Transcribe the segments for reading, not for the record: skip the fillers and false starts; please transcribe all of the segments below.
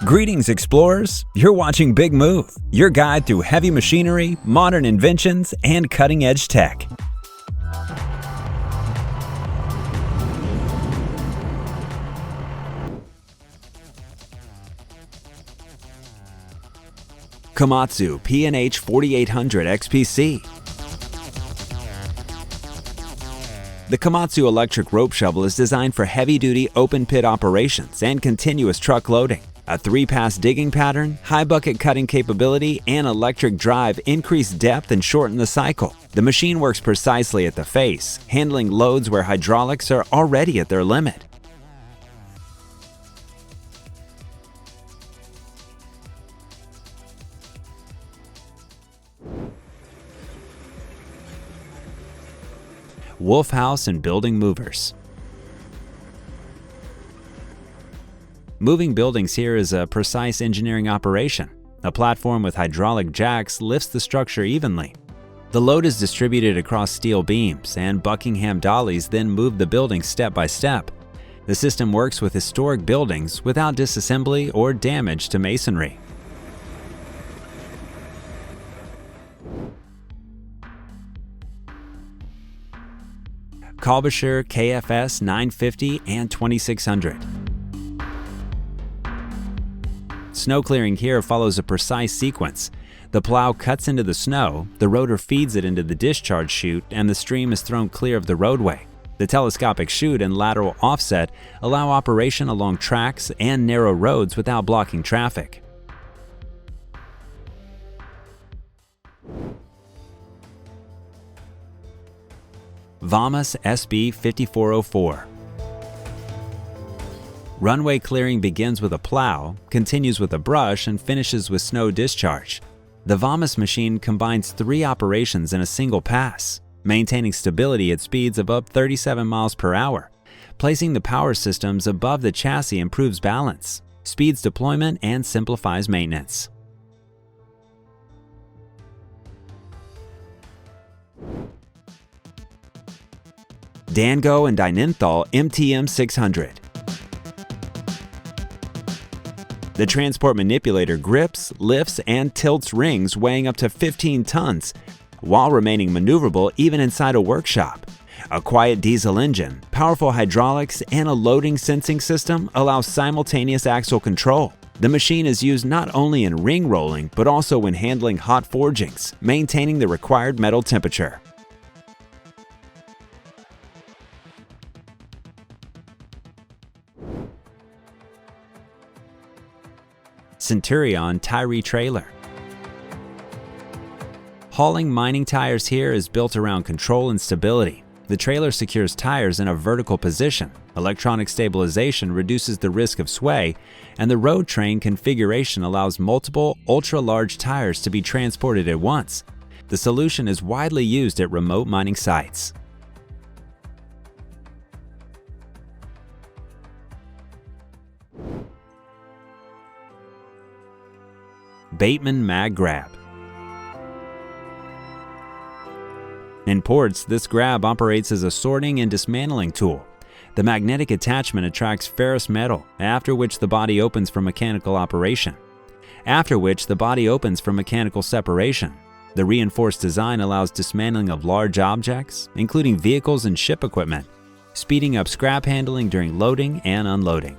Greetings, explorers! You're watching Big Move, your guide through heavy machinery, modern inventions, and cutting-edge tech. Komatsu P&H 4800 XPC. The Komatsu electric rope shovel is designed for heavy-duty open-pit operations and continuous truck loading. A 3-pass digging pattern, high bucket cutting capability, and electric drive increase depth and shorten the cycle. The machine works precisely at the face, handling loads where hydraulics are already at their limit. Wolf House and Building Movers. Moving buildings here is a precise engineering operation. A platform with hydraulic jacks lifts the structure evenly. The load is distributed across steel beams, and Buckingham dollies then move the building step by step. The system works with historic buildings without disassembly or damage to masonry. Kalbasher KFS 950 and 2600. Snow clearing here follows a precise sequence. The plow cuts into the snow, the rotor feeds it into the discharge chute, and the stream is thrown clear of the roadway. The telescopic chute and lateral offset allow operation along tracks and narrow roads without blocking traffic. Vamas SB 5404. Runway clearing begins with a plow, continues with a brush, and finishes with snow discharge. The Vamas machine combines 3 operations in a single pass, maintaining stability at speeds above 37 miles per hour. Placing the power systems above the chassis improves balance, speeds deployment, and simplifies maintenance. Dango and Dynenthal MTM 600. The transport manipulator grips, lifts, and tilts rings weighing up to 15 tons, while remaining maneuverable even inside a workshop. A quiet diesel engine, powerful hydraulics, and a loading sensing system allow simultaneous axle control. The machine is used not only in ring rolling, but also when handling hot forgings, maintaining the required metal temperature. Centurion Tyree Trailer. Hauling mining tires here is built around control and stability. The trailer secures tires in a vertical position. Electronic stabilization reduces the risk of sway, and the road train configuration allows multiple ultra-large tires to be transported at once. The solution is widely used at remote mining sites. Bateman Mag Grab. In ports, this grab operates as a sorting and dismantling tool. The magnetic attachment attracts ferrous metal, after which the body opens for mechanical operation. Separation. The reinforced design allows dismantling of large objects, including vehicles and ship equipment, speeding up scrap handling during loading and unloading.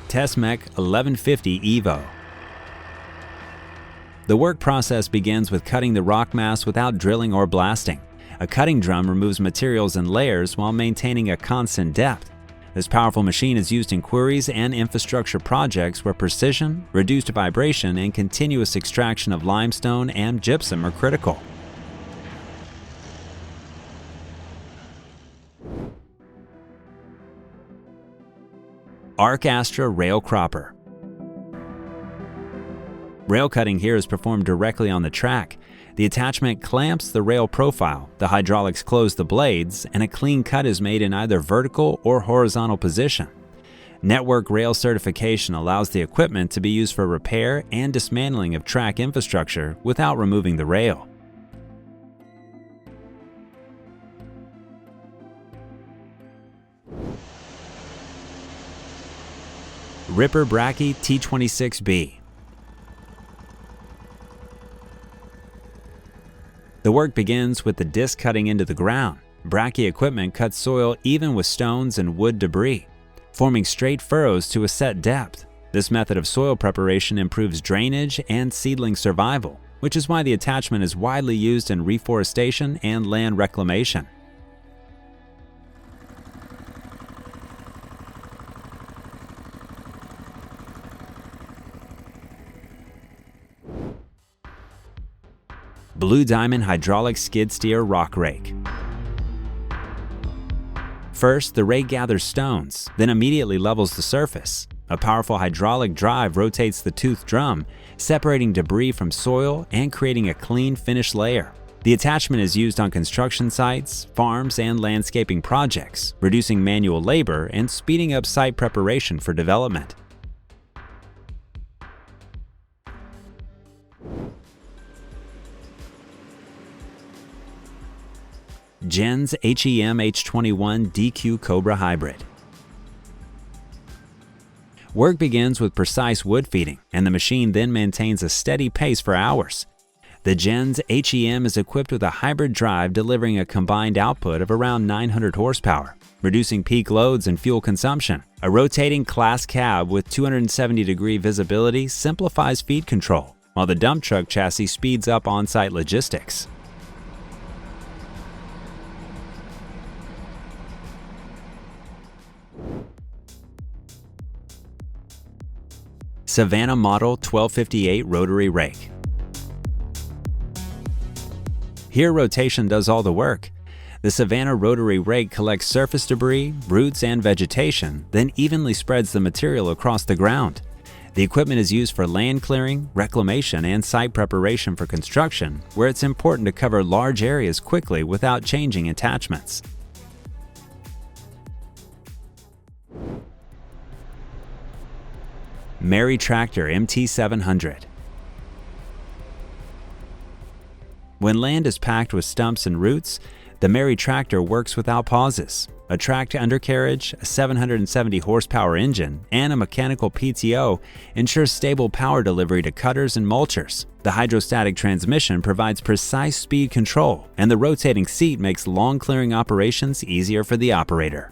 Tesmec 1150 Evo. The work process begins with cutting the rock mass without drilling or blasting. A cutting drum removes materials in layers while maintaining a constant depth. This powerful machine is used in quarries and infrastructure projects where precision, reduced vibration, and continuous extraction of limestone and gypsum are critical. Arc Astra Rail Cropper. Rail cutting here is performed directly on the track. The attachment clamps the rail profile, the hydraulics close the blades, and a clean cut is made in either vertical or horizontal position. Network rail certification allows the equipment to be used for repair and dismantling of track infrastructure without removing the rail. Ripper Brachy T26B. The work begins with the disc cutting into the ground. Brachy equipment cuts soil even with stones and wood debris, forming straight furrows to a set depth. This method of soil preparation improves drainage and seedling survival, which is why the attachment is widely used in reforestation and land reclamation. Blue Diamond Hydraulic Skid Steer Rock Rake. First, the rake gathers stones, then immediately levels the surface. A powerful hydraulic drive rotates the toothed drum, separating debris from soil and creating a clean, finished layer. The attachment is used on construction sites, farms, and landscaping projects, reducing manual labor and speeding up site preparation for development. Gen's HEM H21 DQ Cobra Hybrid. Work begins with precise wood feeding, and the machine then maintains a steady pace for hours. The Gen's HEM is equipped with a hybrid drive delivering a combined output of around 900 horsepower, reducing peak loads and fuel consumption. A rotating class cab with 270-degree visibility simplifies feed control, while the dump truck chassis speeds up on-site logistics. Savannah Model 1258 Rotary Rake. Here rotation does all the work. The Savannah Rotary Rake collects surface debris, roots, and vegetation, then evenly spreads the material across the ground. The equipment is used for land clearing, reclamation, and site preparation for construction, where it's important to cover large areas quickly without changing attachments. Mary Tractor MT700. When land is packed with stumps and roots, the Mary Tractor works without pauses. A tracked undercarriage, a 770 horsepower engine, and a mechanical PTO ensures stable power delivery to cutters and mulchers. The hydrostatic transmission provides precise speed control, and the rotating seat makes lawn clearing operations easier for the operator.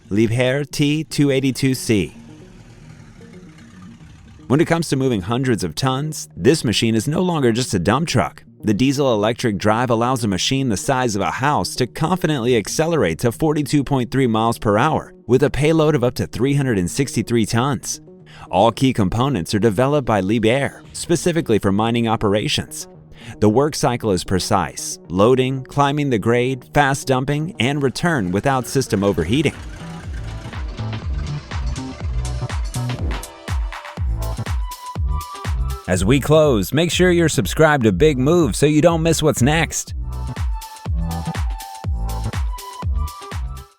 Liebherr T282C. When it comes to moving hundreds of tons, this machine is no longer just a dump truck. The diesel-electric drive allows a machine the size of a house to confidently accelerate to 42.3 miles per hour with a payload of up to 363 tons. All key components are developed by Liebherr, specifically for mining operations. The work cycle is precise: loading, climbing the grade, fast dumping, and return without system overheating. As we close, make sure you're subscribed to Big Move so you don't miss what's next.